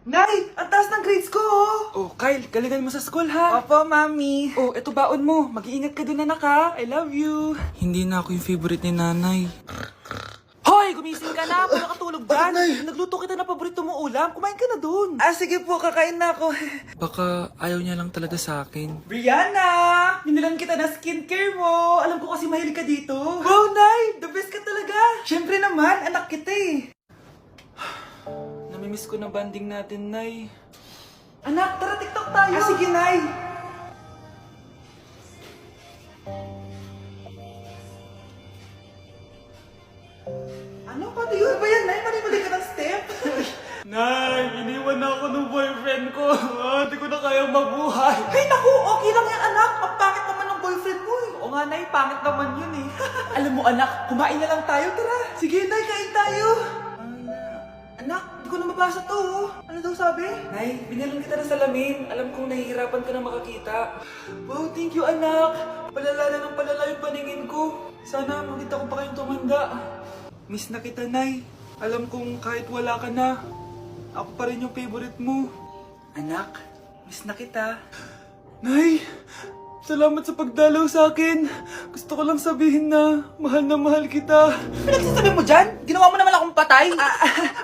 Nay, ang taas ng grades ko, oh! Oh, Kyle, galingan mo sa school, ha? Opo, Mami. Oh, eto baon mo. Mag-iingat ka dun, anak, ha? I love you. Hindi na ako yung favorite ni nanay. Hoy, gumising ka na. Puro katulog dyan. Nay? Nagluto kita na paborito mong ulam. Kumain ka na dun. Ah, sige po, kakain na ako. Baka ayaw niya lang talaga sa akin. Brianna! Binilan kita na skincare mo. Alam ko kasi mahilig ka dito. Wow, Nay! The best ka talaga. Siyempre naman, anak kita eh. Namimiss ko na banding natin, Nay. Anak, tara TikTok tayo. Ah, sige, Nay. Ano? Paano yun ba yan, Nay? Mali-mali ka ng step? Nay, iniwan na ako ng boyfriend ko. Hindi ko na kayang mabuhay. Ay, naku! Okay lang yan, anak. Ang pangit naman ng boyfriend mo eh. Oo nga, Nay, pangit naman yun eh. Alam mo, anak, kumain na lang tayo. Tara. Sige, Nay, kain tayo. Anak, di ko na mabasa to. Oh. Ano daw sabi? Nay, binalan kita ng salamin. Alam kong nahihirapan ka na makakita. Wow, thank you, anak. Palala na ng palala yung paningin ko. Sana makita ko pa kayong tumanda. Miss na kita, Nay. Alam kong kahit wala ka na, ako pa rin yung favorite mo. Anak, miss na kita. Nay, salamat sa pagdalaw sa akin. Gusto ko lang sabihin na mahal kita. Pinagsasabi mo dyan? Ginawa mo naman akong patay?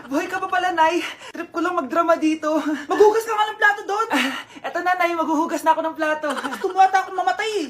Buhay ka pa pala, Nay. Trip ko lang magdrama dito. Maghugas ka nga ng plato doon. Eto na, Nay, maghuhugas na ako ng plato. Tumata akong mamatay eh.